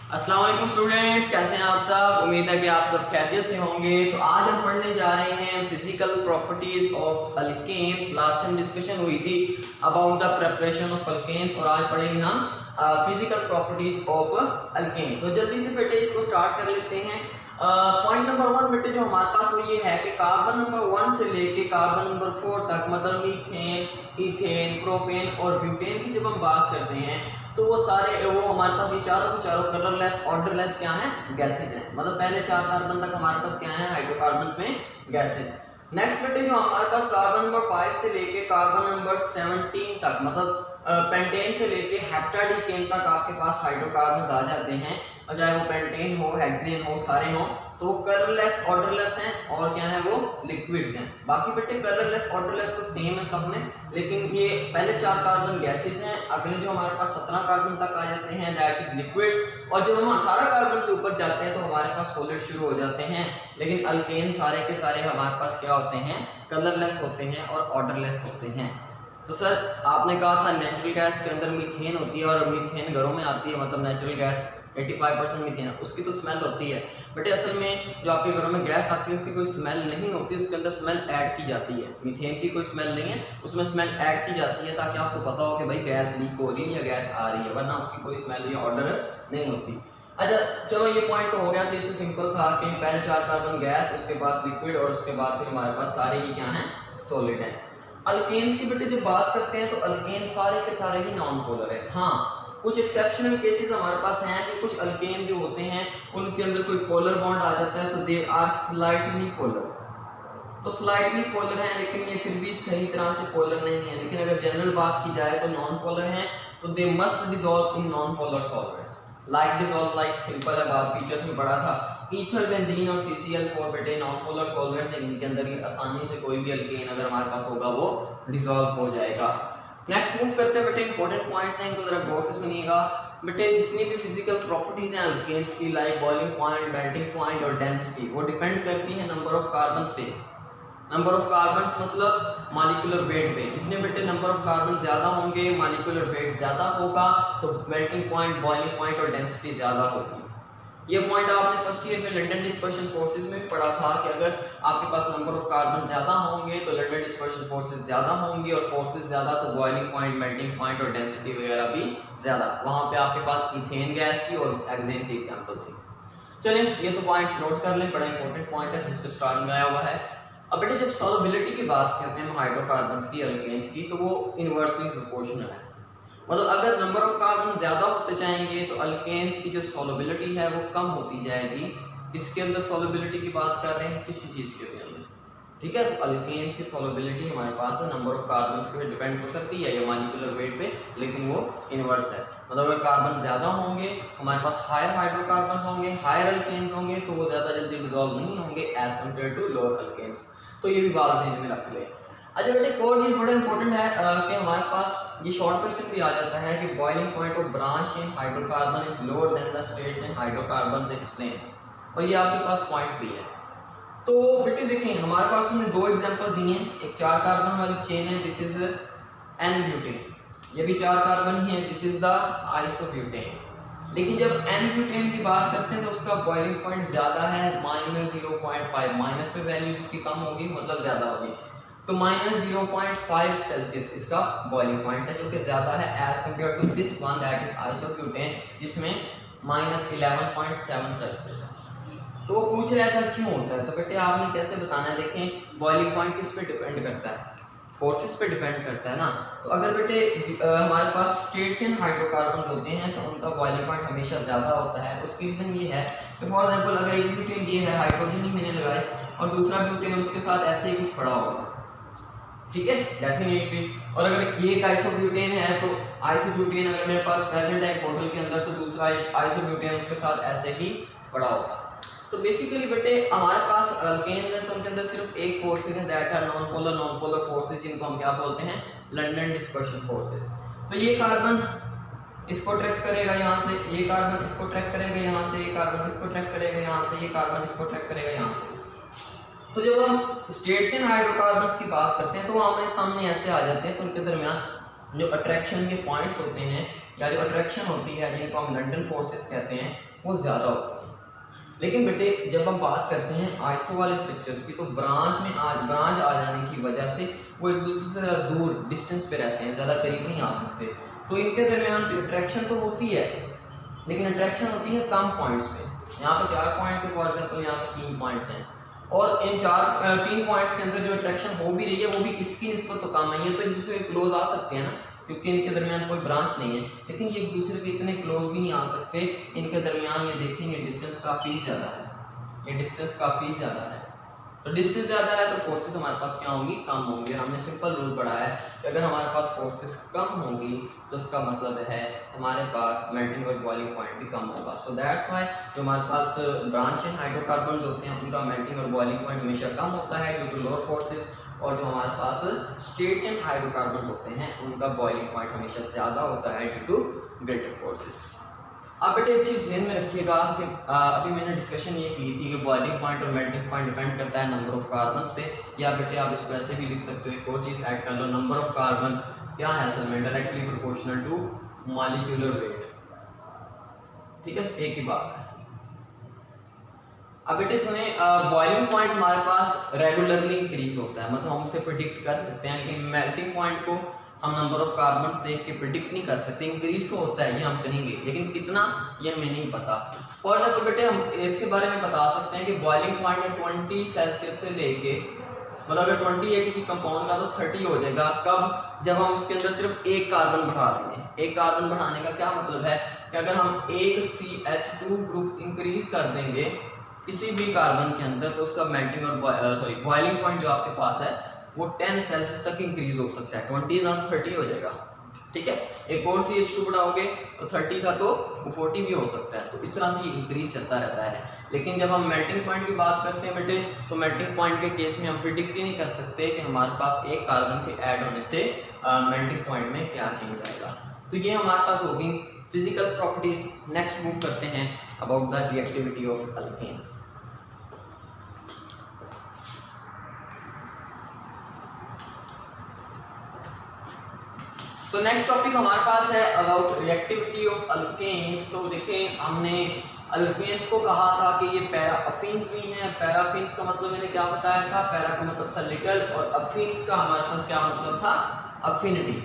अस्सलाम वालेकुम स्टूडेंट्स, कैसे हैं आप सब। उम्मीद है कि आप सब खैरियत से होंगे। तो आज हम पढ़ने जा रहे हैं physical properties of alkanes. Last time discussion हुई थी about the preparation of alkanes और आज पढ़ेंगे हम फिजिकल प्रॉपर्टीज ऑफ अल्केन। तो जल्दी से बेटे इसको स्टार्ट कर लेते हैं। पॉइंट नंबर 1 बेटे जो हमारे पास वो ये है कि कार्बन नंबर 1 से लेके कार्बन नंबर 4 तक, मतलब मीथेन, इथेन, प्रोपेन और ब्यूटेन की जब हम बात करते हैं तो वो सारे वो हमारे पास ये चारों के चारों कलरलेस ऑर्डरलेस क्या है, गैसेज हैं। मतलब पहले 4 कार्बन तक हमारे पास क्या है, हाइड्रोकार्बन्स में गैसेज। नेक्स्ट बेटे जो हमारे पास कार्बन नंबर 5 से लेके कार्बन नंबर 17 तक, मतलब पेंटेन से लेके हेप्टाडीकेन तक आपके पास हाइड्रोकार्बन्स आ जाते हैं। और चाहे वो पेंटेन हो, हेक्सेन हो, सारे हो, तो वो कलरलेस ऑर्डरलेस हैं और क्या है, वो लिक्विड्स हैं। बाकी बेटे कलरलेस ऑर्डरलेस तो सेम है सब में, लेकिन ये पहले 4 कार्बन गैसेज हैं। अगले जो हमारे पास 17 कार्बन तक आ जाते हैं दैट इज लिक्विड। और जब हम 18 कार्बन से ऊपर जाते हैं तो हमारे पास सॉलिड शुरू हो जाते हैं। लेकिन अल्केन सारे के सारे हमारे पास क्या होते हैं, कलरलेस होते हैं और ऑर्डरलेस होते हैं। तो सर आपने कहा था नेचुरल गैस के अंदर मीथेन होती है और मीथेन घरों में आती है, मतलब नेचुरल गैस 85% मीथेन है, उसकी तो स्मेल होती है। बट असल में जो आपके घरों में गैस आती है उसकी कोई स्मेल नहीं होती, उसके अंदर स्मेल ऐड की जाती है। मीथेन की कोई स्मेल नहीं है, उसमें स्मेल ऐड की जाती है ताकि आपको पता हो कि भाई गैस लीक हो रही है या गैस आ रही है, वरना उसकी कोई स्मेल या ऑर्डर नहीं होती। अच्छा चलो ये पॉइंट तो हो गया, इससे सिंपल था कि पहले 4 कार्बन गैस, उसके बाद लिक्विड और उसके बाद फिर हमारे पास सारे ही क्या हैं, सॉलिड हैं। अल्केन्स की बेटे जब बात करते हैं तो अल्केन सारे के सारे ही नॉन पोलर है। हाँ कुछ एक्सेप्शनल केसेस हमारे पास हैं कि कुछ अल्केन जो होते हैं उनके अंदर कोई पोलर बॉन्ड आ जाता है तो दे आर स्लाइटली पोलर। तो स्लाइटली पोलर हैं लेकिन ये फिर भी सही तरह से पोलर नहीं है। लेकिन अगर जनरल बात की जाए तो नॉन पोलर हैं, तो they must dissolve in non polar solvents. Like dissolve, like simple है बात, फीचर्स में पढ़ा था। ईथर, बेंजीन और CCl4 बेटे नॉन पोलर सॉल्वेंट्स हैं, इनके अंदर ही आसानी से कोई भी अल्केन अगर हमारे पास होगा वो डिसॉल्व हो जाएगा। नेक्स्ट मूव करते हैं बेटे, इंपॉर्टेंट पॉइंट्स हैं इनको जरा गौर से सुनिएगा। बेटे जितनी भी फिजिकल प्रॉपर्टीज हैं अल्केन्स की, like boiling point, melting point और डेंसिटी, वो डिपेंड करती है नंबर ऑफ कार्बन्स पे। नंबर ऑफ कार्बन्स मतलब मॉलिक्यूलर वेट पे। जितने बेटे नंबर ऑफ कार्बन ज्यादा होंगे, मॉलिक्यूलर वेट ज्यादा होगा, तो मेल्टिंग पॉइंट, बॉइलिंग पॉइंट और डेंसिटी ज्यादा होगी। ये पॉइंट आपने फर्स्ट ईयर में लंडन डिस्पर्शन फोर्सेस में पढ़ा था कि अगर आपके पास नंबर ऑफ कार्बन ज्यादा होंगे तो लंडन डिस्पर्शन फोर्सेस ज्यादा होंगी, और फोर्सेस ज्यादा तो बॉइलिंग पॉइंट, मेल्टिंग पॉइंट और डेंसिटी वगैरह भी ज्यादा। वहां पे आपके पास इथेन गैस की और हेक्सेन की एग्जांपल थी। चलिए ये तो पॉइंट नोट कर लें, बड़ा इंपॉर्टेंट पॉइंट है जिस पे स्टार्ट में आया हुआ है। अब बेटे जब सॉल्युबिलिटी की बात करते हैं हाइड्रोकार्बन्स की, अल्केन्स की, तो वो इनवर्सली प्रोपोर्शनल है। मतलब अगर नंबर ऑफ कार्बन ज्यादा होते जाएंगे तो अल्केन्स की जो सॉल्युबिलिटी है वो कम होती जाएगी। किसके अंदर सॉल्युबिलिटी की बात कर रहे हैं, किसी चीज के भी अंदर, ठीक है। तो अल्केन्स की सॉल्युबिलिटी हमारे पास नंबर ऑफ कार्बन्स पे डिपेंड करती है या मॉलिक्यूलर वेट पे, लेकिन वो इनवर्स है। मतलब अगर कार्बन ज्यादा होंगे, हमारे पास हायर हाइड्रोकार्बन्स होंगे, हायर अल्केन्स होंगे, तो वो ज्यादा जल्दी डिसॉल्व नहीं होंगे as compare to lower alkanes. तो ये भी बात ध्यान में रख ले। अच्छा बेटे एक और चीज बड़ा इंपॉर्टेंट है कि हमारे पास ये शॉर्ट क्वेश्चन भी आ जाता है कि boiling point of branch in hydrocarbon is lower than the states in hydrocarbons explain, और ये आपके पास पॉइंट भी है। तो बेटे देखें हमारे पास हमने 2 एग्जांपल दिए हैं। एक 4 कार्बन वाली चेन है, दिस इज एन ब्यूटेन, ये भी 4 कार्बन ही है, दिस इज द आइसोब्यूटेन। लेकिन जब एन ब्यूटेन की बात करते हैं तो उसका बॉइलिंग पॉइंट ज्यादा है, -0.5, माइनस पे वैल्यू जिसकी कम होगी मतलब ज्यादा होगी, तो -0.5 सेल्सियस इसका बॉइलिंग पॉइंट है, जो कि ज्यादा है as compare to this one that is isobutane जिसमें -11.7 सेल्सियस है। तो वो पूछ रहे हैं ऐसा क्यों होता है, तो बेटे आपने कैसे बताना है। देखें बॉइलिंग पॉइंट किस पे डिपेंड करता है, फोर्सेस पे डिपेंड करता है ना। तो अगर बेटे हमारे पास स्ट्रेट चेन हाइड्रोकार्बन्स होते हैं तो उनका बॉइलिंग पॉइंट हमेशा ज्यादा होता है। उसकी रीजन ये है कि फॉर एग्जांपल अगर एक ब्यूटेन ये है, हाइड्रोजन ही मैंने लगाए और दूसरा ब्यूटेन उसके साथ ऐसे ही कुछ पड़ा होगा, ठीक है, डेफिनेटली। और अगर एक आइसोब्यूटेन है तो आइसोब्यूटेन अगर मेरे पास प्रेजेंट है बोतल के अंदर तो दूसरा आइसोब्यूटेन उसके साथ ऐसे ही पड़ा होगा। तो बेसिकली बेटे हमारे पास अल्केन्स हैं तो उनके अंदर सिर्फ एक फोर्सेस है that are non polar forces, जिनको हम क्या बोलते हैं, लंडन डिस्पर्शन फोर्सेस। तो ये कार्बन इसको ट्रैक करेगा यहाँ से, ये कार्बन इसको ट्रैक करेगा यहाँ से, ये कार्बन इसको ट्रैक करेगा यहाँ से, ये कार्बन इसको ट्रैक करेगा यहाँ से। तो जब हम स्ट्रेट चेन हाइड्रोकार्बन्स की बात करते हैं तो वो हमारे सामने ऐसे आ जाते हैं, तो उनके दरमियान जो अट्रैक्शन के पॉइंट्स होते हैं या जो अट्रैक्शन होती है जिनको हम लंडन फोर्सेस कहते हैं, वो ज़्यादा होती है। लेकिन बेटे जब हम बात करते हैं आइसो वाले स्ट्रक्चर्स की, तो ब्रांच आ जाने की वजह से वो एक दूसरे से ज़्यादा दूर डिस्टेंस पे रहते हैं, ज़्यादा करीब नहीं आ सकते। तो इनके दरमियान अट्रैक्शन तो होती है, लेकिन अट्रैक्शन होती है कम पॉइंट्स पे। यहाँ पे 4 पॉइंट्स है, फॉर एग्जाम्पल यहाँ पे 3 पॉइंट्स हैं, और इन 3 पॉइंट्स के अंदर जो अट्रैक्शन हो भी रही है वो भी इसकी निस्बत तो कम नहीं है, तो एक दूसरे के क्लोज आ सकते हैं ना, क्योंकि इनके दरमियान कोई ब्रांच नहीं है। लेकिन ये एक दूसरे के इतने क्लोज भी नहीं आ सकते, इनके दरमियान ये देखेंगे डिस्टेंस काफ़ी ज़्यादा है, ये डिस्टेंस काफ़ी ज़्यादा है। तो डिस्टेंस ज़्यादा है तो फोर्सेस हमारे पास क्या होंगी, कम होंगी। हमने सिंपल रूल पढ़ा है कि अगर हमारे पास फोर्सेस कम होंगी तो उसका मतलब है हमारे पास मेल्टिंग और बॉइलिंग पॉइंट भी कम होगा। सो दैट्स वाई जो हमारे पास ब्रांच एंड हाइड्रोकार्बन होते हैं उनका मेल्टिंग और बॉइलिंग पॉइंट हमेशा कम होता है ड्यू टू लोअर फोर्सेस, और जो हमारे पास स्ट्रेट्स एंड हाइड्रोकार्बन होते हैं उनका बॉइलिंग पॉइंट हमेशा ज़्यादा होता है ड्यू टू ग्रेटर फोर्सेस। अब बेटे एक चीज़ ध्यान में रखिएगा कि अभी मैंने डिस्कशन ये की थी कि बॉइलिंग पॉइंट और मेल्टिंग पॉइंट डिपेंड करता है नंबर ऑफ कार्बन्स पे, या बेटे आप इसको ऐसे भी लिख सकते हो, एक और चीज़ ऐड कर लो, नंबर ऑफ कार्बन्स क्या है असल में, directly proportional to molecular weight. ठीक है, एक ही बात है। अब बेटे सुने, बॉइलिंग पॉइंट हमारे पास रेगुलरली इंक्रीज होता है, मतलब हम उसे प्रिडिक्ट कर सकते हैं, लेकिन मेल्टिंग पॉइंट को हम नंबर ऑफ कार्बन्स देख के प्रिडिक्ट नहीं कर सकते। इंक्रीज तो होता है, ये हम कहेंगे, लेकिन कितना ये हमें नहीं पता। फॉर एग्जाम्पल बेटे हम इसके बारे में बता सकते हैं कि बॉइलिंग पॉइंट 20 सेल्सियस से लेके, मतलब अगर 20 है किसी कंपाउंड का तो 30 हो जाएगा। कब? जब हम उसके अंदर सिर्फ एक कार्बन बढ़ा देंगे। एक कार्बन बढ़ाने का क्या मतलब है कि अगर हम एक CH2 ग्रुप इंक्रीज कर देंगे किसी भी कार्बन के अंदर, तो उसका मेल्टिंग और बॉइलिंग पॉइंट जो आपके पास है वो 10 सेल्सियस तक इंक्रीज हो सकता है। 20 ना 30 हो जाएगा। ठीक है, एक और CH2 बढ़ाओगे तो 30 था तो वो 40 भी हो सकता है। तो इस तरह से ये इंक्रीज चलता रहता है। लेकिन जब हम मेल्टिंग पॉइंट की बात करते हैं बेटे, तो मेल्टिंग पॉइंट के केस में हम प्रिडिक्ट ही नहीं कर सकते कि हमारे पास एक कार्बन के ऐड होने से मेल्टिंग पॉइंट में क्या चेंज आएगा। तो ये हमारे पास होगी फिजिकल प्रॉपर्टीज। नेक्स्ट मूव करते हैं about the reactivity of alkanes. तो नेक्स्ट टॉपिक हमारे पास है अबाउट रिएक्टिविटी ऑफ अल्केन्स। तो देखें, हमने अल्केन्स को कहा था कि ये पैराफिन्स भी हैं। पैराफिन्स का मतलब मैंने क्या बताया था, पैरा का मतलब था लिटिल, और अफिन्स का हमारे पास क्या मतलब था, अफिनिटी।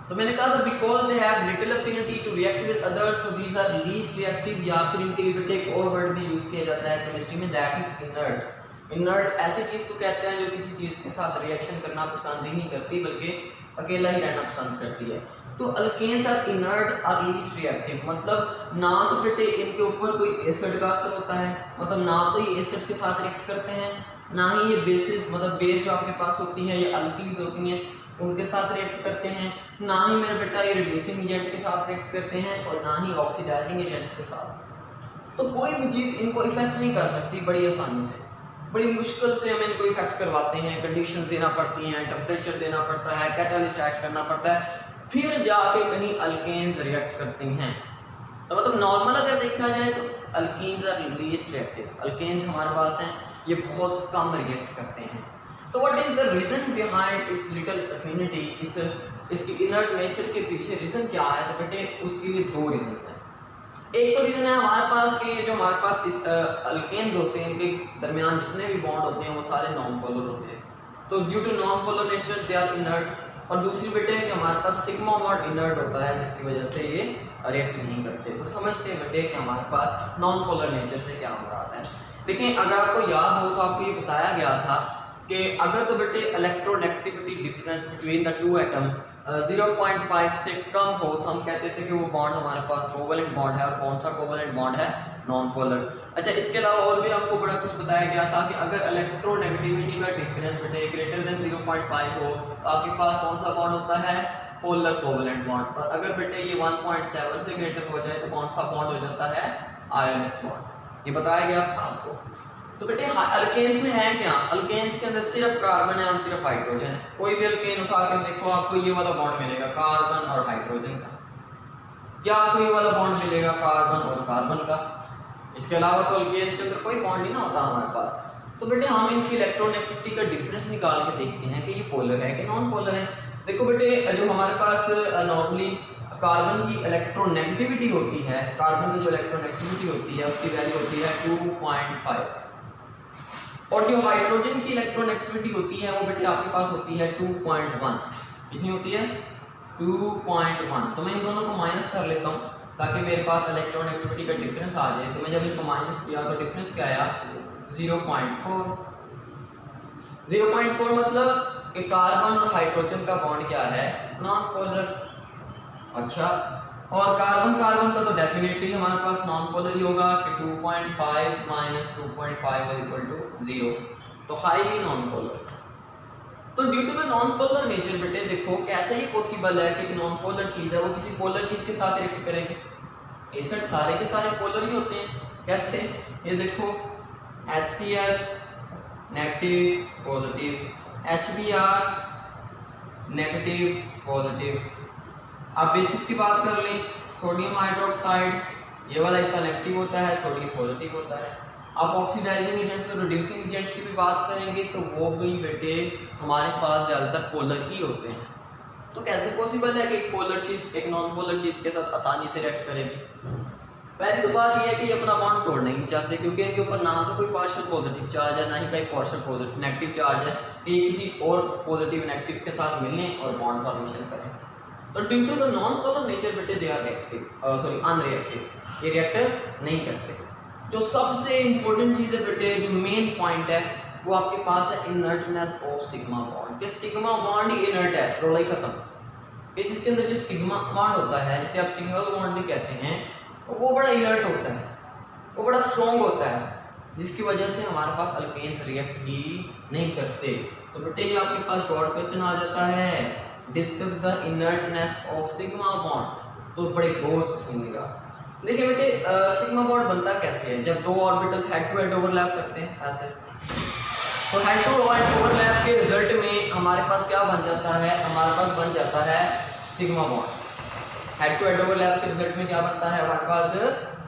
तो मैंने कहा था because they have little affinity to react with others, so these are least reactive, या फिर इनके लिए बेटे एक और वर्ड भी यूज किया जाता है केमिस्ट्री में, दैट इज इनर्ट। इनर्ट ऐसी चीज को कहते हैं जो किसी चीज के साथ रिएक्शन करना पसंद ही नहीं करती, बल्कि अकेला ही रहना पसंद करती है। तो alkanes are inert are least reactive, मतलब ना तो बेटे इनके ऊपर कोई एसिड का असर होता है, मतलब ना तो ये एसिड के साथ रिएक्ट करते हैं, ना ही ये बेसिस मतलब बेस जो आपके पास होती है, ये अल्कीन्स होती हैं उनके साथ रिएक्ट करते हैं, ना ही मेरे बेटा ये रिड्यूसिंग एजेंट के साथ रिएक्ट करते हैं, और ना ही ऑक्सीडाइजिंग एजेंट के साथ। तो कोई भी चीज़ इनको इफेक्ट नहीं कर सकती बड़ी आसानी से, बड़ी मुश्किल से हम इनको इफेक्ट करवाते हैं, कंडीशंस देना पड़ती हैं, टेम्परेचर देना पड़ता है, कैटालिस्ट ऐड करना पड़ता है, फिर जाके कहीं अल्केन्स रिएक्ट करती हैं। तो मतलब नॉर्मल अगर देखा जाए तो alkenes are least reactive. Alkanes हमारे पास हैं, ये बहुत कम रिएक्ट करते हैं। तो what is the reason behind its little affinity, इसकी इनर्ट नेचर के पीछे रीजन क्या है? तो बेटे उसके लिए दो रीजन हैं। एक तो रीजन है हमारे पास कि जो हमारे पास इस अल्केन्स होते हैं इनके दरमियान जितने भी बॉन्ड होते हैं वो सारे नॉन पोलर होते हैं, तो due to non polar nature they are inert. और दूसरी बेटे कि हमारे पास सिग्मा बॉन्ड इनर्ट होता है, जिसकी वजह से ये रिएक्ट नहीं करते। तो समझते हैं बेटे कि हमारे पास नॉन पोलर नेचर से क्या मुराद है। देखिए, अगर आपको याद हो तो आपको ये बताया गया था कि अगर तो बेटे electronegativity difference between the two atom 0.5 से कम हो तो हम कहते थे कि वो बॉन्ड हमारे पास कोवलेंट बॉन्ड है। और कौन सा कोवलेंट बॉन्ड है? Non polar. अच्छा, इसके अलावा और भी आपको बड़ा कुछ बताया गया था कि अगर इलेक्ट्रोनेगेटिविटी का डिफरेंस बेटे ग्रेटर देन 0.5 हो तो आपके पास कौन सा बॉन्ड होता है? Polar covalent bond. और अगर बेटे ये 1.7 से ग्रेटर हो जाए तो कौन सा बॉन्ड हो जाता है? Ionic bond. ये बताया गया था आपको। तो बेटे अल्केन्स में है क्या? अल्केन्स के अंदर सिर्फ कार्बन है और सिर्फ हाइड्रोजन है। कोई भी अल्केन उठा कर देखो, आपको ये वाला बॉन्ड मिलेगा कार्बन और हाइड्रोजन का, या आपको ये वाला बॉन्ड मिलेगा कार्बन और कार्बन का। इसके अलावा तो अल्केन्स के अंदर कोई बॉन्ड ही ना होता हमारे पास। तो बेटे हम इनकी इलेक्ट्रोनेगेटिविटी का डिफरेंस निकाल के देखते हैं कि ये पोलर है कि नॉन पोलर है। देखो बेटे, जो हमारे पास नॉर्मली कार्बन की इलेक्ट्रोनेगेटिविटी होती है, कार्बन की जो इलेक्ट्रोनेगेटिविटी होती है उसकी वैल्यू होती है 2.5, और जो हाइड्रोजन की इलेक्ट्रोनेगेटिविटी होती है वो बेटे आपके पास होती है 2.1। कितनी होती है? 2.1। तो मैं इन दोनों को माइनस कर लेता हूँ ताकि मेरे पास इलेक्ट्रोनेगेटिविटी का डिफरेंस आ जाए। तो मैं जब इसको माइनस किया तो डिफरेंस क्या आया? 0.4। 0.4 मतलब कि कार्बन और हाइड्रोजन का बॉन्ड क्या है? Non polar. अच्छा, और कार्बन कार्बन का तो डेफिनेटली हमारे पास नॉन पोलर ही होगा कि 2.5 माइनस 2.5 इज इक्वल टू 0, तो हाईली नॉन पोलर। तो due to the non polar nature बेटे देखो कैसे ही पॉसिबल है कि एक नॉन पोलर चीज है वो किसी पोलर चीज के साथ रिएक्ट करेगी। एसिड सारे के सारे पोलर ही होते हैं। कैसे? ये देखो HCl negative positive, HBr negative positive. आप बेसिस की बात कर लें, सोडियम हाइड्रोक्साइड ये वाला इसका नेगेटिव होता है, सोडियम पॉजिटिव होता है। आप ऑक्सीडाइजिंग एजेंट्स और रिड्यूसिंग एजेंट्स की भी बात करेंगे तो वो भी बेटे हमारे पास ज़्यादातर पोलर ही होते हैं। तो कैसे पॉसिबल है कि एक पोलर चीज़ एक नॉन पोलर चीज़ के साथ आसानी से रिएक्ट करेगी? पहली तो बात यह है कि ये अपना बॉन्ड तोड़ना ही नहीं चाहते, क्योंकि इनके ऊपर ना तो कोई पार्शियल पॉजिटिव चार्ज है ना ही कोई पार्शियल पॉजिटिव नेगेटिव चार्ज है कि ये किसी और पॉजिटिव नेगेटिव के साथ मिलें और बॉन्ड फॉर्मेशन करें। तो due to the non polar nature बेटे they are reactive, sorry unreactive, ये रिएक्ट नहीं करते। जो सबसे इंपॉर्टेंट चीज़ है बेटे, जो मेन पॉइंट है वो आपके पास है इनर्टनेस ऑफ सिग्मा बॉन्ड। कि सिग्मा बॉन्ड ही इनर्ट है, रोड़ा ही खत्म। कि जिसके अंदर जो सिग्मा बॉन्ड होता है, जिसे आप सिंगल बॉन्ड भी कहते हैं, वो बड़ा इनर्ट होता है, वो बड़ा स्ट्रॉन्ग होता है, जिसकी वजह से हमारे पास अल्केन्स रिएक्ट ही नहीं करते। तो बेटे ये आपके पास शॉर्ट क्वेश्चन आ जाता है, discuss the inertness of sigma bond. तो बड़े गौर से सुनिएगा। देखिए बेटे सिग्मा बॉन्ड बनता कैसे है? जब दो orbitals head to head overlap करते हैं ऐसे, तो हेड टू हेड ओवरलैप के रिजल्ट में हमारे पास क्या बन जाता है? हमारे पास बन जाता है sigma bond. Head to head overlap के रिजल्ट में क्या बनता है हमारे पास?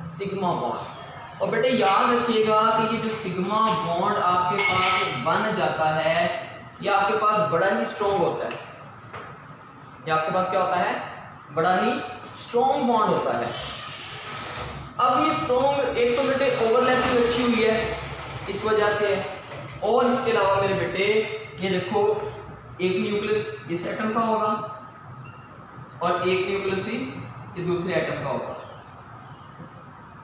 Sigma bond. और बेटे याद रखिएगा कि ये जो सिग्मा बॉन्ड आपके पास बन जाता है ये आपके पास बड़ा ही स्ट्रॉन्ग होता है। ये आपके पास क्या होता है? बड़ा ही स्ट्रॉन्ग बॉन्ड होता है। अब ये स्ट्रॉन्ग एक तो बेटे ओवरलैपिंग अच्छी हुई है इस वजह से है, और इसके अलावा मेरे बेटे ये देखो एक न्यूक्लियस इस एटम का होगा और एक न्यूक्लियस ही ये दूसरे एटम का होगा।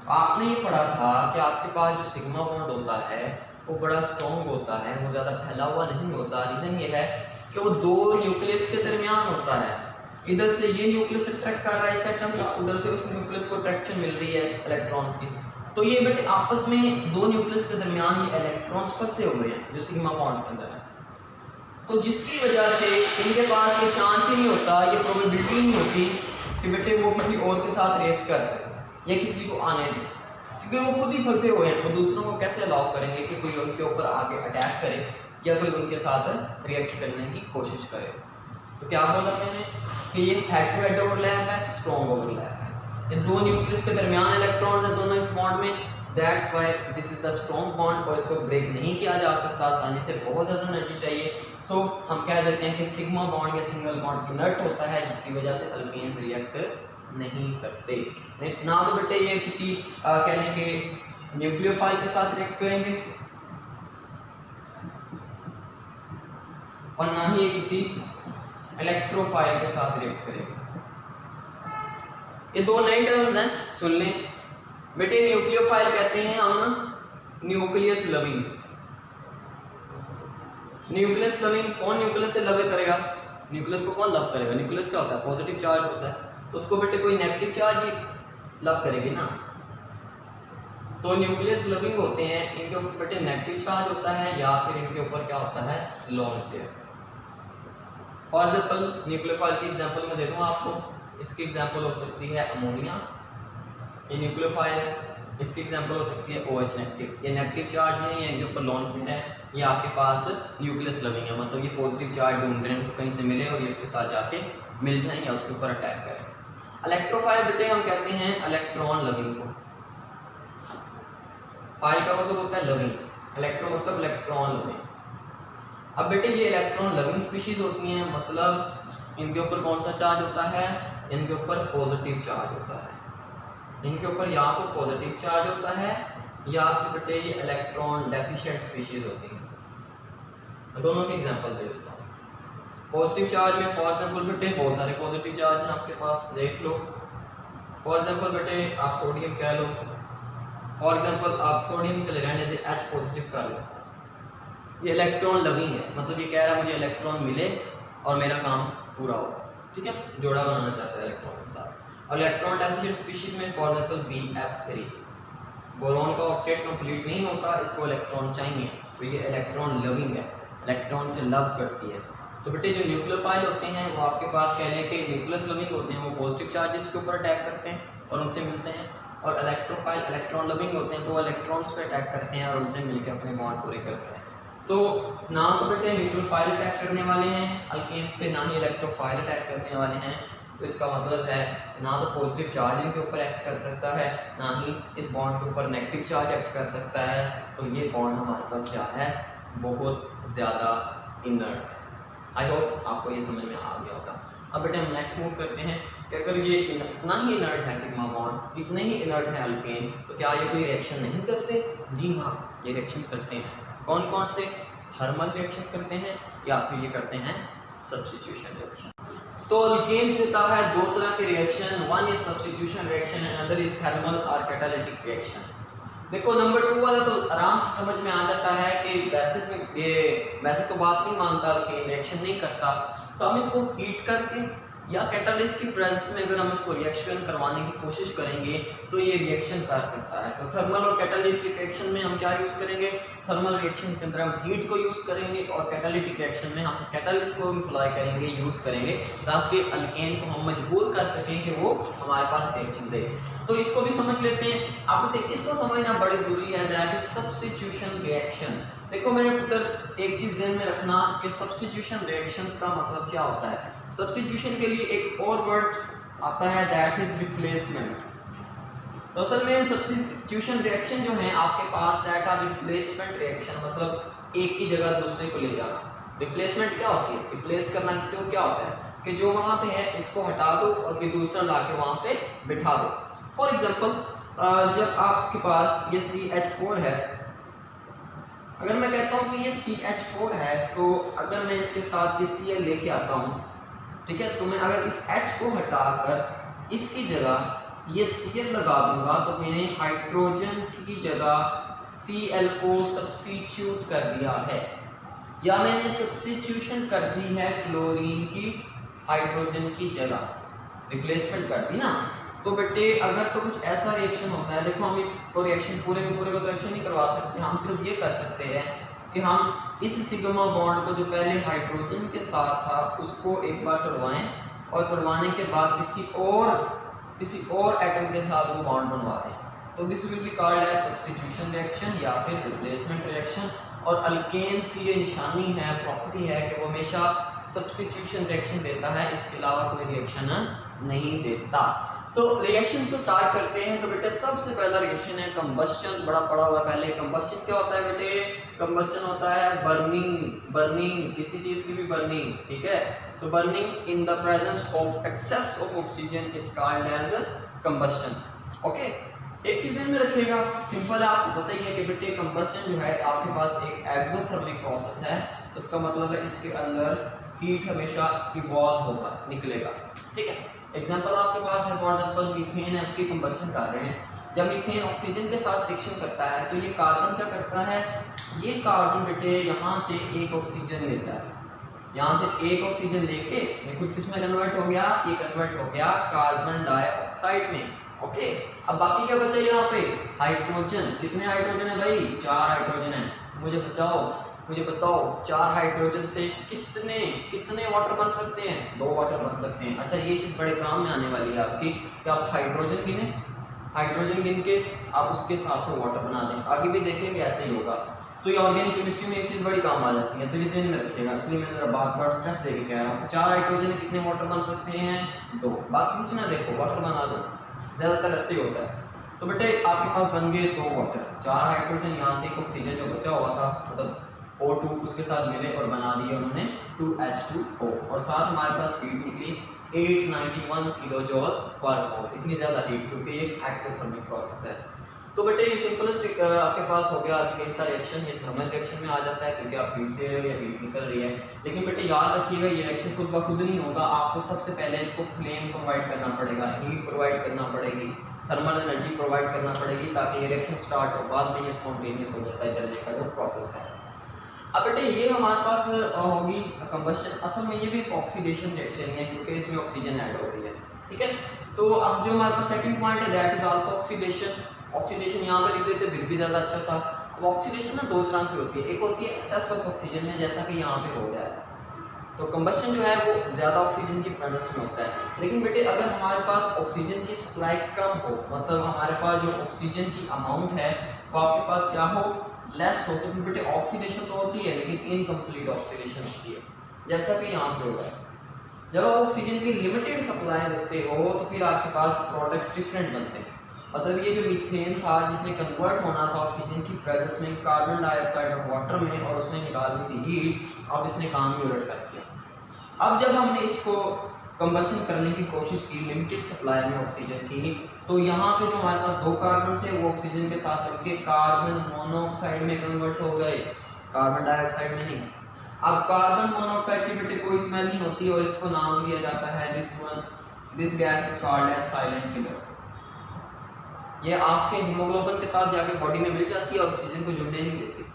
तो आपने ये पढ़ा था कि आपके पास जो सिग्मा बॉन्ड होता है वो बड़ा स्ट्रॉन्ग होता है, वो ज़्यादा फैला हुआ नहीं होता। रीज़न ये है कि वो दो न्यूक्लियस के दरमियान होता है। इधर से ये न्यूक्लियस अट्रैक्ट कर रहा है इस एटम का, उधर से उस न्यूक्लियस को अट्रैक्शन मिल रही है इलेक्ट्रॉन्स की। तो ये बेटे आपस में दो न्यूक्लियस के दरमियान ये इलेक्ट्रॉन्स फंसे हुए हैं जो सिग्मा बॉन्ड के अंदर है। तो जिसकी वजह से इनके पास ये चांस ही नहीं होता, ये प्रोबेबिलिटी नहीं होती कि बेटे वो किसी और के साथ रिएक्ट कर सके या किसी को आने दें, क्योंकि वो खुद ही फंसे हुए हैं। वो दूसरों को कैसे अलाउ करेंगे कि कोई उनके ऊपर आके अटैक करे या कोई उनके साथ रिएक्ट करने की कोशिश करे। तो क्या बोला मैंने कि ये हेड टू हेड ओवरलैप है, स्ट्रॉन्ग ओवरलैप है। ये दो न्यूक्लियस के दरमियान इलेक्ट्रॉन्स हैं दोनों इस बॉन्ड में, that's why this is the strong bond, और इसको ब्रेक नहीं किया जा सकता आसानी से, बहुत ज़्यादा एनर्जी चाहिए। सो हम कह देते हैं कि सिग्मा बॉन्ड या सिंगल बॉन्ड इनर्ट होता है, जिसकी वजह से अल्केन्स रिएक्ट नहीं करते। ना तो बेटे ये किसी कह लें कि न्यूक्लियोफाइल के साथ रिएक्ट करेंगे और ना ही किसी इलेक्ट्रोफाइल के साथ रिएक्ट करेंगे। ये दो नए टर्म्स हैं, सुन लें बेटे। न्यूक्लियोफाइल कहते हैं हम न्यूक्लियस लविंग। न्यूक्लियस लविंग, कौन न्यूक्लियस से लव करेगा? न्यूक्लियस को कौन लव करेगा? न्यूक्लियस क्या होता है? पॉजिटिव चार्ज होता है, तो उसको बेटे कोई नेगेटिव चार्ज ही लव करेगी ना। तो न्यूक्लियस लविंग होते हैं, इनके ऊपर बेटे नेगेटिव चार्ज होता है या फिर इनके ऊपर क्या होता है? Lone pair. For example nucleophile की एग्जाम्पल मैं दे दूँ आपको। इसकी एग्जाम्पल हो सकती है अमोनिया, ये न्यूक्लियोफाइल है। इसकी एग्जाम्पल हो सकती है OH नेगेटिव, ये नेगेटिव चार्ज है, ये इनके ऊपर लोन पेयर है, ये आपके पास न्यूक्लियस लविंग है, मतलब ये पॉजिटिव चार्ज ढूंढ रहे हैं, उनको कहीं से मिले और ये उसके साथ जाके मिल जाए या उसके ऊपर अटैक करें। इलेक्ट्रोफाइल बेटे हम कहते हैं इलेक्ट्रॉन लविंग को। फाइल का मतलब होता है लविंग, इलेक्ट्रो मतलब इलेक्ट्रॉन लविंग। अब बेटे ये इलेक्ट्रॉन लविंग स्पीशीज होती हैं, मतलब इनके ऊपर कौन सा चार्ज होता है? इनके ऊपर पॉजिटिव चार्ज होता है, इनके ऊपर या तो पॉजिटिव चार्ज होता है या फिर बेटे ये इलेक्ट्रॉन डेफिशिएंट स्पीशीज होती है। मैं दोनों के एग्जांपल दे देता हूँ। पॉजिटिव चार्ज में फॉर एग्जांपल बेटे बहुत सारे पॉजिटिव चार्ज हैं आपके पास, देख लो। फॉर एग्जांपल बेटे आप सोडियम कह लो, फॉर एग्जांपल आप सोडियम चले रहने दे, H पॉजिटिव कर लो। ये इलेक्ट्रॉन लविंग है, मतलब ये कह रहा है मुझे इलेक्ट्रॉन मिले और मेरा काम पूरा हो, ठीक है, जोड़ा बनाना चाहता है इलेक्ट्रॉन के साथ। और इलेक्ट्रॉन डेफिशिएंट स्पीशीज में फॉर एग्जांपल BF3, बोरॉन का ऑक्टेट कंप्लीट नहीं होता, इसको इलेक्ट्रॉन चाहिए, तो ये इलेक्ट्रॉन लविंग है, इलेक्ट्रॉन से लव करती है। तो बेटे जो न्यूक्लियोफाइल होते हैं वो आपके पास कह लें कि न्यूक्लियस लविंग होते हैं, वो पॉजिटिव चार्जेस के ऊपर अटैक करते हैं और उनसे मिलते हैं। और इलेक्ट्रोफाइल इलेक्ट्रॉन लविंग होते हैं, तो वो इलेक्ट्रॉन्स पे अटैक करते हैं और उनसे मिलकर अपने बॉन्ड पूरे करते हैं। तो ना तो बेटे न्यूक्लियोफाइल अटैक करने वाले हैं अल्केन्स पे, ना ही इलेक्ट्रोफाइल अटैक करने वाले हैं। तो इसका मतलब है ना तो पॉजिटिव चार्ज इनके ऊपर एक्ट कर सकता है, ना ही इस बॉन्ड के ऊपर नेगेटिव चार्ज एक्ट कर सकता है। तो ये बॉन्ड हमारे पास क्या है, बहुत ज़्यादा इनर्ट है। आई होप आपको ये समझ में आ गया होगा। अब बेटे हम नेक्स्ट मूव करते हैं कि अगर ये इतना ही इनर्ट है सिग्मा बॉन्ड, इतने ही इनर्ट है अल्केन, तो क्या ये कोई रिएक्शन नहीं करते? जी हाँ, ये रिएक्शन करते हैं। कौन कौन से? थर्मल रिएक्शन करते हैं या फिर ये करते हैं सब्स्टिट्यूशन रिएक्शन। तो अल्केन देता है दो तरह के reaction, one is substitution reaction and other is thermal और कैटालिटिक रिएक्शन। देखो नंबर 2 वाला तो आराम से समझ में आ जाता है कि वैसे तो बात नहीं मानता कि रिएक्शन नहीं करता, तो हम इसको हीट करके या कैटालिस्ट की प्रेजेंस में अगर हम इसको रिएक्शन करवाने की कोशिश करेंगे तो ये रिएक्शन कर सकता है। तो थर्मल और कैटालिटिक रिएक्शन में हम क्या यूज़ करेंगे? थर्मल रिएक्शन के अंदर हम हीट को यूज़ करेंगे और कैटालिटिक रिएक्शन में हम कैटालिस्ट को अप्लाई करेंगे, यूज़ करेंगे, ताकि अल्केन को हम मजबूर कर सकें कि वो हमारे पास रिएक्शन दे। तो इसको भी समझ लेते हैं। आप इसको समझना बड़ी ज़रूरी है, दैट इज सब्स्टिट्यूशन रिएक्शन। देखो मेरे पुत्र, एक चीज़ ध्यान में रखना कि सब्स्टिट्यूशन रिएक्शंस का मतलब क्या होता है। सब्स्टिट्यूशन के लिए एक और वर्ड आता है, दैट इज रिप्लेसमेंट। तो असल में सब्स्टिट्यूशन रिएक्शन जो है आपके पास, दैट आर रिप्लेसमेंट रिएक्शन, मतलब एक की जगह दूसरे को ले जाना। रिप्लेसमेंट क्या होती है? रिप्लेस करना किसी को क्या होता है कि जो वहाँ पे है इसको हटा दो और कोई दूसरा ला के वहाँ पे बिठा दो। फॉर एग्जाम्पल, जब आपके पास ये CH4 है, अगर मैं कहता हूँ कि ये CH4 है, तो अगर मैं इसके साथ ये Cl लेके आता हूँ, ठीक है, तो मैं अगर इस H को हटाकर इसकी जगह ये Cl लगा दूंगा, तो मैंने हाइड्रोजन की जगह Cl को सब्स्टिट्यूट कर दिया है, या मैंने सब्स्टिट्यूशन कर दी है क्लोरीन की हाइड्रोजन की जगह, रिप्लेसमेंट कर दी ना। तो बेटे अगर तो कुछ ऐसा रिएक्शन होता है, देखो हम इसको रिएक्शन पूरे के पूरे को तो रिएक्शन नहीं करवा सकते, हम सिर्फ ये कर सकते हैं कि हम इस सिग्मा बॉन्ड को जो पहले हाइड्रोजन के साथ था उसको एक बार तोड़वाएं और तोड़वाने के बाद किसी और एटम के साथ वो बॉन्ड बनवा दें। तो this will be called as substitution reaction या फिर रिप्लेसमेंट रिएक्शन। और अल्केन्स की ये निशानी है, प्रॉपर्टी है कि वो हमेशा सब्स्टिट्यूशन रिएक्शन देता है, इसके अलावा कोई रिएक्शन नहीं देता। तो रिएक्शंस को स्टार्ट करते हैं। तो बेटे सबसे पहला रिएक्शन है कंबस्चन, बड़ा पड़ा हुआ पहले। कंबस्चन क्या होता है बेटे? कंबस्चन होता है बर्निंग, किसी चीज की भी बर्निंग, ठीक है। तो burning in the presence of excess of oxygen is called as combustion. Okay, एक चीज में रखिएगा, सिंपल है, आपको बताइए कि बेटे कंबस्चन जो है आपके पास एक एक्सोथर्मिक प्रोसेस है, तो इसका मतलब है इसके अंदर हीट हमेशा इवॉल्व होगा, निकलेगा, ठीक है। एग्जांपल आपके पास है, फॉर एग्जांपल मीथेन है, उसकी कंबस्चन कर रहे हैं। जब मीथेन ऑक्सीजन के साथ रिएक्शन करता है तो ये कार्बन क्या करता है, ये कार्बन बेटे यहाँ से एक ऑक्सीजन लेता है, यहाँ से एक ऑक्सीजन लेके ये कुछ किस में कन्वर्ट हो गया, ये कन्वर्ट हो गया कार्बन डाइऑक्साइड में। ओके, अब बाकी क्या बचा यहाँ पे? हाइड्रोजन। कितने हाइड्रोजन है भाई? 4 हाइड्रोजन है। मुझे बताओ 4 हाइड्रोजन से कितने वाटर बन सकते हैं? 2 वाटर बन सकते हैं। अच्छा, ये चीज़ बड़े काम में आने वाली है आपकी कि आप हाइड्रोजन गिन के आप उसके हिसाब से वाटर बना दें। आगे भी देखेंगे ऐसे ही होगा। तो ये ऑर्गेनिक केमिस्ट्री में एक चीज़ बड़ी काम आ जाती है, तो ये ज़हन में रखिएगा। इसलिए मैं जरा बार स्ट्रेस देके कह रहा हूँ। 4 हाइड्रोजन कितने वाटर बन सकते हैं? 2। बाकी कुछ ना देखो, वाटर बना दो, ज़्यादातर ऐसे ही होता है। तो बेटे आपके पास बन गए 2 वाटर, 4 हाइड्रोजन, यहाँ से ऑक्सीजन जो बचा हुआ था, मतलब O2 उसके साथ मिले और बना दिए उन्होंने 2H2O, और साथ हमारे पास हीट निकली 891 किलो जॉल पर मोल, इतनी ज़्यादा हीट, क्योंकि ये एक्सोथर्मिक प्रोसेस है। तो बेटे ये सिंपलेस्ट आपके पास हो गया अल्केन का रिएक्शन, ये थर्मल रिएक्शन में आ जाता है क्योंकि आप हीट दे रहे हो या हीट निकल रही है। लेकिन बेटे याद रखिएगा ये रिएक्शन खुद ब खुद नहीं होगा, आपको सबसे पहले इसको फ्लेम प्रोवाइड करना पड़ेगा, हीट प्रोवाइड करना पड़ेगी, थर्मल एनर्जी प्रोवाइड करना पड़ेगी, ताकि ये रिएक्शन स्टार्ट हो, बाद में ये स्पॉन्टेनियस हो जाता है जलने का जो प्रोसेस है। अब बेटे ये हमारे पास होगी कंबस्शन, असल में ये भी ऑक्सीडेशन रिएक्शन है क्योंकि इसमें ऑक्सीजन ऐड हो रही है, ठीक है। तो अब जो हमारे पास सेकंड पॉइंट है that is also oxidation. Oxidation यहाँ पे लिख देते फिर भी ज़्यादा अच्छा था। अब ऑक्सीडेशन ना दो तरह से होती है, एक होती है एक्सेस ऑफ ऑक्सीजन में, जैसा कि यहाँ पे हो गया है, तो कंबस्शन जो है वो ज़्यादा ऑक्सीजन की प्रेजेंस में होता है। लेकिन बेटे अगर हमारे पास ऑक्सीजन की सप्लाई कम हो, मतलब हमारे पास जो ऑक्सीजन की अमाउंट है वो आपके पास क्या हो, लेस हो, तो फिर बेटे ऑक्सीडेशन तो होती है लेकिन इनकम्प्लीट ऑक्सीडेशन होती है, जैसा कि यहाँ पे होगा। जब आप ऑक्सीजन की लिमिटेड सप्लाई देते हो तो फिर आपके पास प्रोडक्ट्स डिफरेंट बनते हैं। मतलब ये जो मीथेन था जिसने कन्वर्ट होना था ऑक्सीजन की प्रेजेंस में कार्बन डाइऑक्साइड और वाटर में, और उसने निकालनी थी हीट, अब इसने काम ही उलट कर दिया। अब जब हमने इसको कंबशन करने की कोशिश की लिमिटेड सप्लाई में ऑक्सीजन की, तो यहाँ पे जो हमारे पास दो कार्बन थे वो ऑक्सीजन के साथ मिलकर कार्बन मोनोऑक्साइड में कन्वर्ट हो गए, कार्बन डाइऑक्साइड में नहीं। अब कार्बन मोनोऑक्साइड की बेटे कोई स्मेल नहीं होती और इसको नाम दिया जाता है this gas is called as silent killer. ये आपके हीमोग्लोबिन के साथ जाके बॉडी में मिल जाती है और ऑक्सीजन को जुड़ने नहीं देती,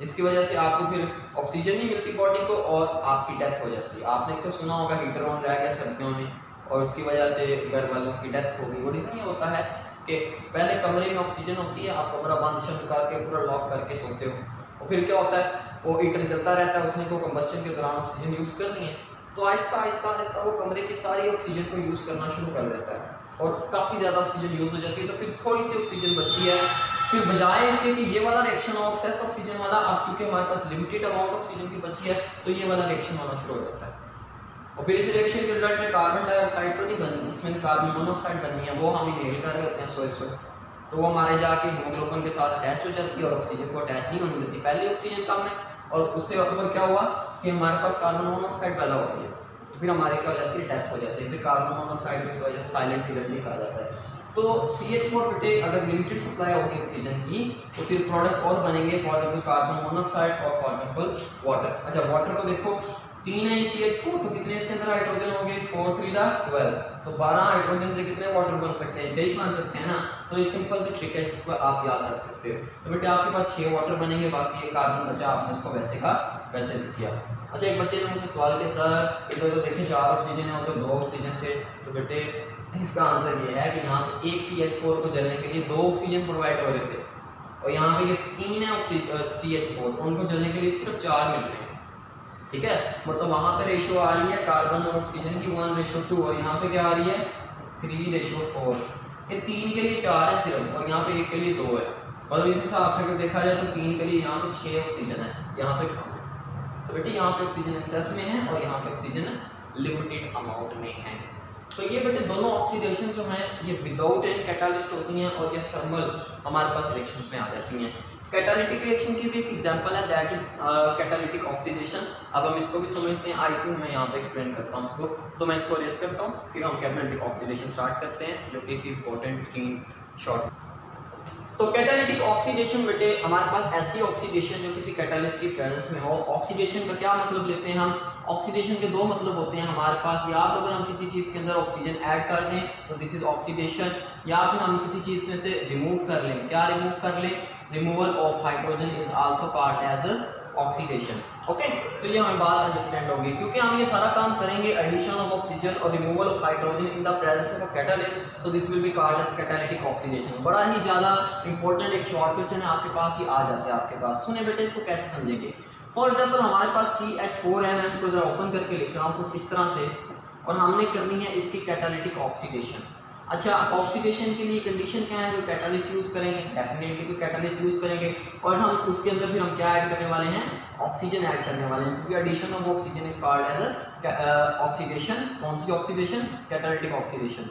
जिसकी वजह से आपको फिर ऑक्सीजन नहीं मिलती बॉडी को और आपकी डेथ हो जाती है। आपने अक्सर सुना होगा हीटर ऑन रह गया सर्दियों में और उसकी वजह से घर वालों की डेथ हो गई। वो रीज़न ये होता है कि पहले कमरे में ऑक्सीजन होती है, आप कमरा बंद शंद करके पूरा लॉक करके सोते हो, और फिर क्या होता है वो हीटर चलता रहता है, उसने तो कंबस्शन के दौरान ऑक्सीजन यूज़ करनी है, तो आहिस्ता आहिस्ता आहिस्ता वो कमरे की सारी ऑक्सीजन को यूज़ करना शुरू कर देता है और काफ़ी ज़्यादा ऑक्सीजन यूज़ हो जाती है। तो फिर थोड़ी सी ऑक्सीजन बचती है, फिर बजाय इसके कि ये वाला रिएक्शन हो एक्सेस ऑक्सीजन वाला, अब क्योंकि हमारे पास लिमिटेड अमाउंट ऑक्सीजन की बची है तो ये वाला रिएक्शन होना शुरू हो जाता है। और फिर इस रिएक्शन के रिजल्ट में कार्बन डाइऑक्साइड तो नहीं बननी, इसमें कार्बन मोनोऑक्साइड बननी है, वो हम इनहेल कर रहे होते हैं सोए, तो वो हमारे जाके हीमोग्लोबिन के साथ अटैच हो जाती है और ऑक्सीजन को अटैच नहीं होने देती। पहले ऑक्सीजन कम है और उससे ऊपर क्या हुआ कि हमारे पास कार्बन मोनोऑक्साइड पैदा हो रही है, तो फिर हमारे क्या हो जाती है, डेथ हो जाती है। फिर कार्बन मोनोऑक्साइड की वजह से साइलेंट किलर भी कहा जाता है। तो CH4 बेटे अगर लिमिटेड सप्लाई होगी ऑक्सीजन की तो फिर प्रोडक्ट और बनेंगे, फॉर एग्जांपल कार्बन मोनोऑक्साइड और फॉर एग्जांपल वाटर। अच्छा वाटर को देखो 3 है CH4, तो कितने इसके अंदर हाइड्रोजन होंगे, 4 3 12, तो 12 हाइड्रोजन से कितने वाटर बन सकते हैं, 6 ही बन सकते हैं ना। तो एक सिंपल सी ट्रिक है जिसको आप याद रख सकते हो। तो बेटे आपके पास 6 वाटर बनेंगे, बाकी ये कार्बन बचा, आपने उसको वैसे का वैसे लिख दिया। अच्छा एक बच्चे ने मुझसे सवाल किया सर इधर तो देखिए 4 ऑक्सीजन है और तो 2 ऑक्सीजन थे, तो बेटे इसका आंसर ये है कि यहाँ पे एक CH4 को जलने के लिए 2 ऑक्सीजन प्रोवाइड हो रहे थे और यहाँ पे ये 3 है CH4, उनको जलने के लिए सिर्फ 4 मिल रहे हैं, ठीक है। मतलब वहाँ पे रेशियो आ रही है कार्बन और ऑक्सीजन की 1:2 और यहाँ पे क्या आ रही है 3:4। ये 3 के लिए 4 है सिर्फ और यहाँ पे 1 के लिए 2 है, मतलब इस हिसाब से अगर देखा जाए तो 3 के लिए यहाँ पे 6 ऑक्सीजन है, यहाँ पे कम है। तो बेटे यहाँ पे ऑक्सीजन एक्सेस में है और यहाँ पे ऑक्सीजन लिमिटेड अमाउंट में है। तो ये बेटे दोनों ऑक्सीडेशन जो हैं ये विदाउट एनी कैटालिस्ट होती हैं और ये थर्मल हमारे पास रिएक्शंस में आ जाती हैं। कैटालिटिक रिएक्शन की भी एक एग्जांपल है दैट इज कैटालिटिक ऑक्सीडेशन। अब हम इसको भी समझते हैं, आई थिंक मैं यहाँ पे एक्सप्लेन करता हूँ उसको, तो मैं इसको रेस करता हूँ फिर हम कैटालिटिक ऑक्सीडेशन स्टार्ट करते हैं, जो एक इंपॉर्टेंट तीन शॉर्ट। तो कैटालिटिक ऑक्सीडेशन बेटे हमारे पास ऐसी ऑक्सीडेशन जो किसी कैटालिस्ट की प्रेजेंस में हो। ऑक्सीडेशन का क्या मतलब लेते हैं हम, ऑक्सीडेशन के दो मतलब होते हैं हमारे पास, या तो अगर हम किसी चीज़ के अंदर ऑक्सीजन ऐड कर दें तो दिस इज ऑक्सीडेशन, या फिर हम किसी चीज़ में से रिमूव कर लें। क्या रिमूव कर लें, removal of hydrogen is also called as oxidation. Okay, तो ये हमें बात अंडरस्टैंड होगी क्योंकि हम ये सारा काम करेंगे एडिशन ऑफ ऑक्सीजन और removal of hydrogen in the presence of a catalyst, so this will be called as catalytic oxidation. बड़ा ही ज़्यादा इंपॉर्टेंट एक शॉर्ट क्वेश्चन है आपके पास, ये आ जाता है आपके पास। सुने बेटे इसको कैसे समझेंगे। फॉर एग्जाम्पल हमारे पास CH4 है, मैं इसको जरा ओपन करके लिख रहा हूँ कुछ इस तरह से, और हमने करनी है इसकी कैटालिटिक ऑक्सीडेशन। अच्छा ऑक्सीडेशन के लिए कंडीशन क्या है, कोई कैटालिस्ट यूज़ करेंगे, डेफिनेटली कोई कैटालिस्ट यूज़ करेंगे, और हम उसके अंदर फिर हम क्या ऐड करने वाले हैं, ऑक्सीजन ऐड करने वाले हैं, क्योंकि addition of oxygen is called as oxidation. कौन सी ऑक्सीडेशन, कैटालिटिक ऑक्सीडेशन।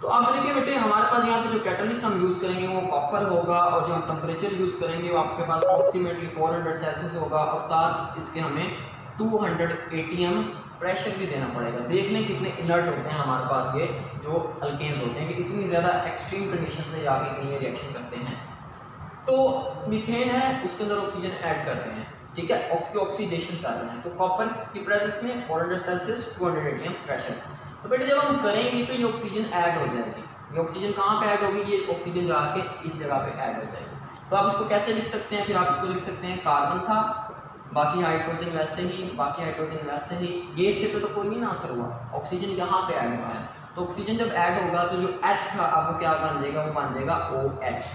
तो आप देखिए बेटे हमारे पास यहाँ पे जो कैटालिस्ट हम यूज़ करेंगे वो कॉपर होगा, और जो हम टेम्परेचर यूज़ करेंगे वो आपके पास अप्रोक्सीमेटली 400 सेल्सियस होगा, और साथ इसके हमें 200 ATM प्रेशर भी देना पड़ेगा। देख लें कितने इनर्ट होते हैं हमारे पास ये जो अल्केन्स होते हैं कि इतनी ज़्यादा एक्सट्रीम कंडीशन में जाके कहीं ये रिएक्शन करते हैं। तो मीथेन है उसके अंदर ऑक्सीजन ऐड कर रहे हैं, ठीक है, ऑक्सीडेशन कर रहे हैं। तो कॉपर की प्रेजेंस में 400 सेल्सियस 200 एटीएम प्रेशर। तो बेटे जब हम करेंगे तो ये ऑक्सीजन ऐड हो जाएगी। ये ऑक्सीजन कहाँ पे ऐड होगी? ये ऑक्सीजन जाके इस जगह पे ऐड हो जाएगी। तो आप इसको कैसे लिख सकते हैं? फिर आप इसको लिख सकते हैं कार्बन था, बाकी हाइड्रोजन वैसे ही, बाकी हाइड्रोजन वैसे ही, ये इससे पे तो कोई नहीं ना असर हुआ, ऑक्सीजन यहाँ पे ऐड हुआ है। तो ऑक्सीजन जब ऐड होगा तो जो H था आपको क्या बन जाएगा? वो बन जाएगा OH।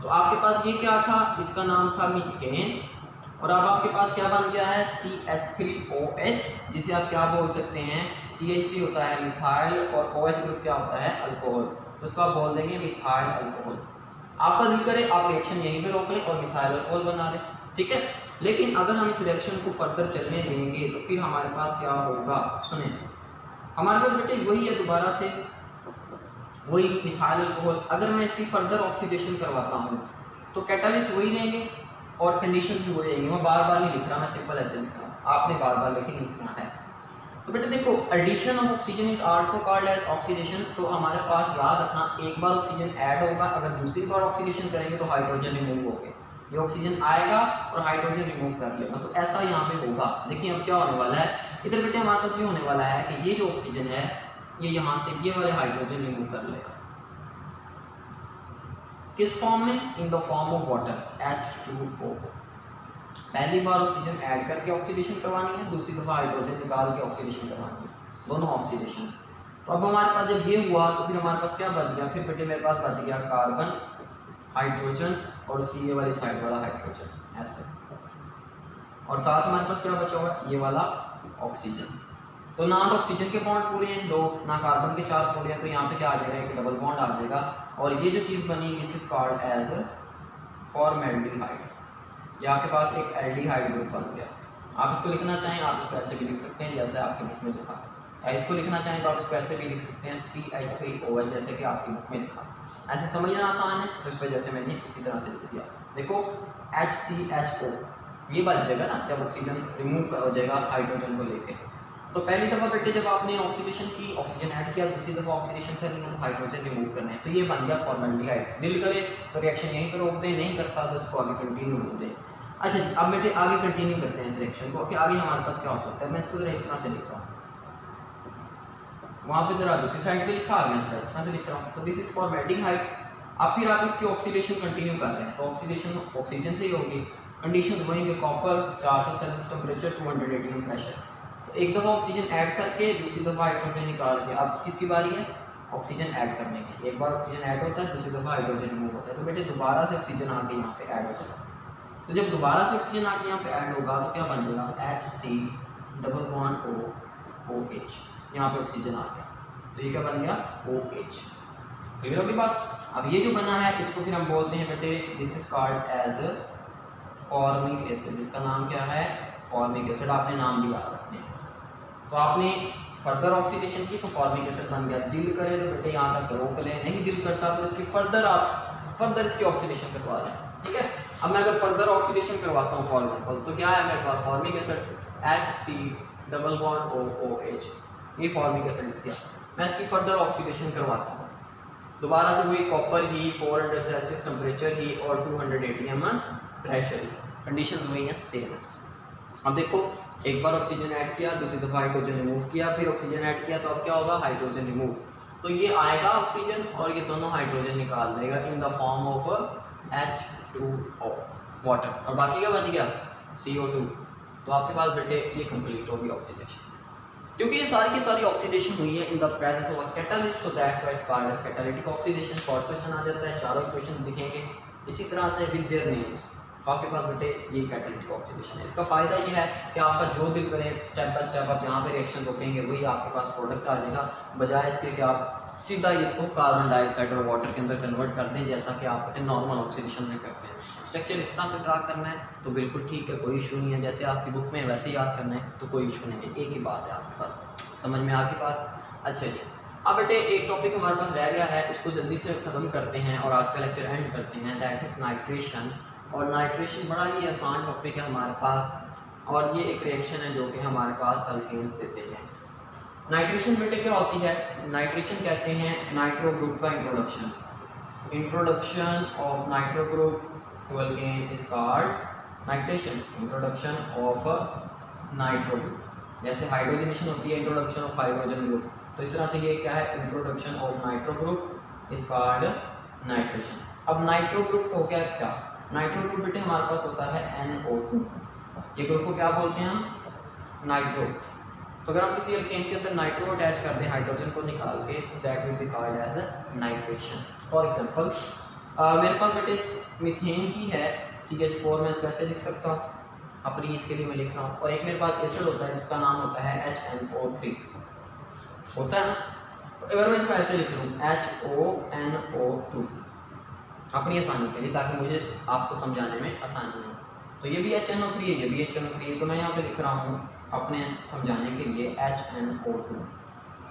तो आपके पास ये क्या था? इसका नाम था मीथेन, और अब आपके पास क्या बन गया है? CH3OH, जिसे आप क्या बोल सकते हैं? CH3 होता है मिथाइल और OH ग्रुप क्या होता है? अल्कोहल। तो इसको आप बोल देंगे मिथाइल अल्कोहल। आपका दिल करे आप रिएक्शन यहीं पे रोक लें और मिथाइल अल्कोहल बना लें, ठीक है। लेकिन अगर हम इस रिएक्शन को फर्दर चलने देंगे तो फिर हमारे पास क्या होगा? सुने, हमारे पास बेटे वही है, दोबारा से वही मिथाइल अल्कोहल। अगर मैं इसकी फर्दर ऑक्सीडेशन करवाता हूँ तो कैटालिस्ट वही रहेंगे और कंडीशन भी वही रहेंगी। मैं बार बार नहीं लिख रहा, मैं सिंपल ऐसे लिख रहा हूँ, आपने बार बार लेकिन लिखना है। तो बेटे देखो, addition of oxygen is also called as oxidation. तो हमारे पास याद रखना, एक बार ऑक्सीजन ऐड होगा, अगर दूसरी बार ऑक्सीडेशन करेंगे तो हाइड्रोजन रिमूव हो गए। ये ऑक्सीजन आएगा और हाइड्रोजन रिमूव कर लेगा। तो ऐसा यहाँ पे होगा। देखिए अब क्या होने वाला है, इधर बेटे हमारे पास ये होने वाला है कि ये जो ऑक्सीजन है ये यहाँ से ये वाले हाइड्रोजन रिमूव कर लेगा। किस फॉर्म में? In the form of water, H2O। पहली बार ऑक्सीजन ऐड करके ऑक्सीडेशन करवानी है, दूसरी दफ़ा हाइड्रोजन निकाल के ऑक्सीडेशन करवानी है, दोनों ऑक्सीडेशन। तो अब हमारे पास जब ये हुआ तो फिर हमारे पास क्या बच गया? फिर बेटे मेरे पास बच गया कार्बन, हाइड्रोजन और उसकी ये वाली साइड वाला हाइड्रोजन ऐसे, और साथ हमारे पास क्या बचा हुआ? ये वाला ऑक्सीजन। तो ना तो ऑक्सीजन के बॉन्ड पूरे हैं दो, ना कार्बन के 4 पूरे हैं, तो यहाँ पे क्या आ जाएगा? एक डबल बॉन्ड आ जाएगा। और ये जो चीज़ बनी this is called as formaldehyde. ये आपके पास एक एल्डिहाइड ग्रुप बन गया। आप इसको लिखना चाहें आप इसको ऐसे भी लिख सकते हैं जैसे आपकी बुक में लिखा, या इसको लिखना चाहें तो आप इसको ऐसे भी लिख सकते हैं CH3OH जैसे कि आपकी बुक में लिखा। ऐसे समझना आसान है तो इस वजह से मैंने इसी तरह से लिख दिया। देखो HCHO ये बच जाएगा ना जब ऑक्सीजन रिमूव हो जाएगा हाइड्रोजन को लेके। तो पहली दफ़ा बेटे जब आपने ऑक्सीडेशन की, ऑक्सीजन ऐड किया, दूसरी दफ़ा ऑक्सीडेशन करनी है तो हाइड्रोजन रिमूव करना है। तो ये बन गया फॉर्मल्डिहाइड। दिल करे तो रिएक्शन यहीं पर रोक दें, नहीं करता तो इसको आगे कंटिन्यू होने दें। अच्छा अब बेटे आगे कंटिन्यू करते हैं इस रिएक्शन को कि आगे हमारे पास क्या हो सकता है। मैं इसको ज़रा इस तरह से लिख रहा हूँ, वहाँ पे ज़रा दूसरी साइड पे लिखा, मैं इस तरह से लिख रहा हूँ। तो दिस इज फॉर्मल्डिहाइड। अब फिर आप इसकी ऑक्सीडेशन कंटिन्यू कर रहे हैं तो ऑक्सीडेशन ऑक्सीजन से ही होगी। कंडीशंस वहीं के, copper 400 Celsius temperature 200 ATM pressure. तो एक दफ़ा ऑक्सीजन ऐड करके दूसरी दफ़ा हाइड्रोजन निकाल के, अब किसकी बारी है? ऑक्सीजन ऐड करने की। एक बार ऑक्सीजन ऐड होता है, दूसरी दफ़ा हाइड्रोजन रिमूव होता है। तो बेटे दोबारा से ऑक्सीजन आके यहाँ पे ऐड हो जाएगा। तो जब दोबारा से ऑक्सीजन आके यहाँ पे ऐड होगा तो क्या बन जाएगा? HC≡OH। यहाँ पे ऑक्सीजन आ गया तो ये क्या बन गया? OH। क्लियर होगी बात? अब ये जो बना है इसको फिर हम बोलते हैं बेटे this is called as formic acid. इसका नाम क्या है? Formic acid. आपने नाम भी याद रखने हैं। तो आपने फर्दर ऑक्सीडेशन की तो फॉर्मिक एसिड बन गया। दिल करे तो बेटे यहाँ तक रोक लें, नहीं दिल करता तो इसकी फर्दर इसकी ऑक्सीडेशन करवा लें, ठीक है। अब मैं अगर फर्दर ऑक्सीडेशन करवाता हूँ फॉर्मिक, तो क्या है मेरे पास? Formic acid HC≡OH। ये फॉर्मिक एसिड लिख दिया। मैं इसकी फर्दर ऑक्सीडेशन करवाता हूँ, दोबारा से वही कॉपर ही, 400 सेल्सियस टेम्परेचर ही और 200 एटीएम प्रेशर ही, कंडीशंस वही हैं, सेम है। अब देखो एक बार ऑक्सीजन ऐड किया, दूसरी दफ़ा हाइड्रोजन रिमूव किया, फिर ऑक्सीजन ऐड किया तो अब क्या होगा? Hydrogen remove. तो ये आएगा ऑक्सीजन और ये दोनों हाइड्रोजन निकाल देगा in the form of H2O water, और बाकी क्या बच गया? CO2। तो आपके पास बेटे ये कंप्लीट होगी ऑक्सीडेशन। क्योंकि ये सारी की सारी ऑक्सीडेशन हुई है in the presence of catalyst, so that's why it's called as catalytic oxidation. Short question आ जाता है, चारों इक्वेशन दिखेंगे इसी तरह से विद देयर नेम्स। तो आपके पास बेटे ये कैटालिटिक ऑक्सीडेशन है। इसका फ़ायदा ये है कि आपका जो दिल करे स्टेप बाय स्टेप आप जहाँ पे रिएक्शन रोकेंगे वही आपके पास प्रोडक्ट आ जाएगा, बजाय इसके कि आप सीधा इसको कार्बन डाइऑक्साइड और वाटर के अंदर कन्वर्ट कर दें जैसा कि आप नॉर्मल ऑक्सीडेशन में करते हैं। स्ट्रक्चर इस तरह से ड्रा करना है तो बिल्कुल ठीक है, कोई इशू नहीं है। जैसे आपकी बुक में वैसे याद करना है तो कोई इशू नहीं है, एक ही बात है आपके पास। समझ में आ गई बात? अच्छा जी, अब बेटे एक टॉपिक हमारे पास रह गया है, उसको जल्दी से ख़त्म करते हैं और आज का लेक्चर एंड करते हैं। That is nitration. और नाइट्रेशन बड़ा ही आसान टॉपिक है हमारे पास, और ये एक रिएक्शन है जो कि हमारे पास अल्केन्स देते हैं। नाइट्रेशन बेटे क्या होती है? नाइट्रेशन कहते हैं नाइट्रो ग्रुप का introduction. Introduction of nitro group to alkane is called nitration. Introduction of nitro group, जैसे हाइड्रोजनेशन होती है इंट्रोडक्शन ऑफ हाइड्रोजन ग्रुप, तो इस तरह से ये क्या है? Introduction of nitro group is called nitration. अब नाइट्रो ग्रुप हो गया क्या? नाइट्रो ग्रुप बेटे हमारे पास होता है NO2। ये ग्रुप को क्या बोलते हैं हम? नाइट्रो। तो अगर हम किसी अल्केन के अंदर नाइट्रो अटैच कर दें हाइड्रोजन को निकाल के, तो that will be called as nitration. For example मेरे पास बेटे मीथेन की है CH4, मैं इसको ऐसे लिख सकता हूँ, अपनी इसके लिए मैं लिख रहा हूँ। और एक मेरे पास एसिड होता है जिसका नाम होता है HNO3, होता है ना? तो अगर मैं इसको ऐसे लिख लूँ HONO2 अपनी आसानी के लिए, ताकि मुझे आपको समझाने में आसानी हो, तो ये भी HNO3 है, ये भी HNO3 है, तो मैं यहाँ पे लिख रहा हूँ अपने समझाने के लिए HNO2।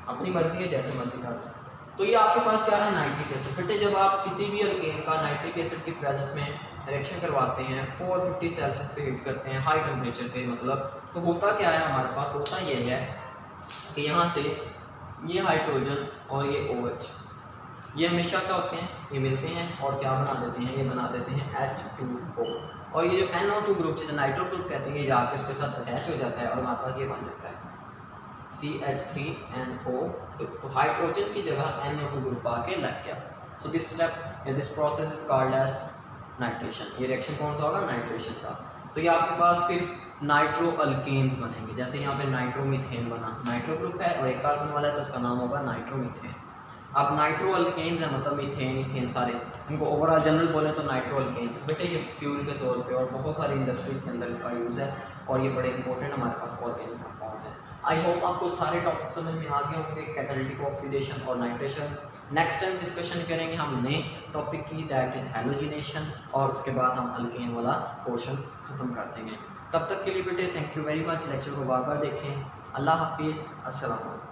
अपनी मर्जी है, जैसे मर्जी कर दो। तो ये आपके पास क्या है? Nitric acid. बेटे जब आप किसी भी अल्केन का नाइट्रिक एसिड की प्रेजेंस में रिएक्शन करवाते हैं, 450 सेल्सियस पे हीट करते हैं, हाई टेम्परेचर पे मतलब, तो होता क्या है हमारे पास? होता ये है कि यहाँ से ये हाइड्रोजन और ये OH, ये हमेशा क्या होते हैं? ये मिलते हैं और क्या बना देते हैं? ये बना देते हैं H2O। और ये जो NO2 ग्रुप, जिसे नाइट्रो ग्रुप कहते हैं, ये जाके उसके साथ अटैच हो जाता है और हमारे पास ये बन जाता है CH3NO2। तो हाइड्रोजन की जगह NO2 ग्रुप आके लग गया। सो दिस स्टेप या this process is called as nitration. ये रिएक्शन कौन सा होगा? नाइट्रेशन का। तो ये आपके पास फिर नाइट्रो अल्केन्स बनेंगे। जैसे यहाँ पे नाइट्रोमीथेन बना, नाइट्रो ग्रुप है और एक कार्बन वाला है, तो उसका नाम होगा नाइट्रोमीथेन। अब नाइट्रो अल्केन्स है, मतलब मीथेन इथेन सारे, इनको ओवरऑल जनरल बोले तो नाइट्रो अल्केन्स। बेटे ये फ्यूल के तौर पे और बहुत सारी इंडस्ट्रीज़ के अंदर इसका यूज़ है और ये बड़े इंपॉर्टेंट हमारे पास ऑर्गेनिक कंपाउंड्स हैं। आई होप आपको सारे टॉपिक समझ में आ गए होंगे, कैटालिटिक ऑक्सीडेशन और नाइट्रेशन। नेक्स्ट टाइम डिस्कशन करेंगे हम नए टॉपिक की, दैट इज़ हैलोजिनेशन, और उसके बाद हम अल्केन वाला पोर्शन ख़त्म कर देंगे। तब तक के लिए बेटे thank you very much. Lecture को बार बार देखें। अल्लाह हाफिज़, अस्सलाम वालेकुम।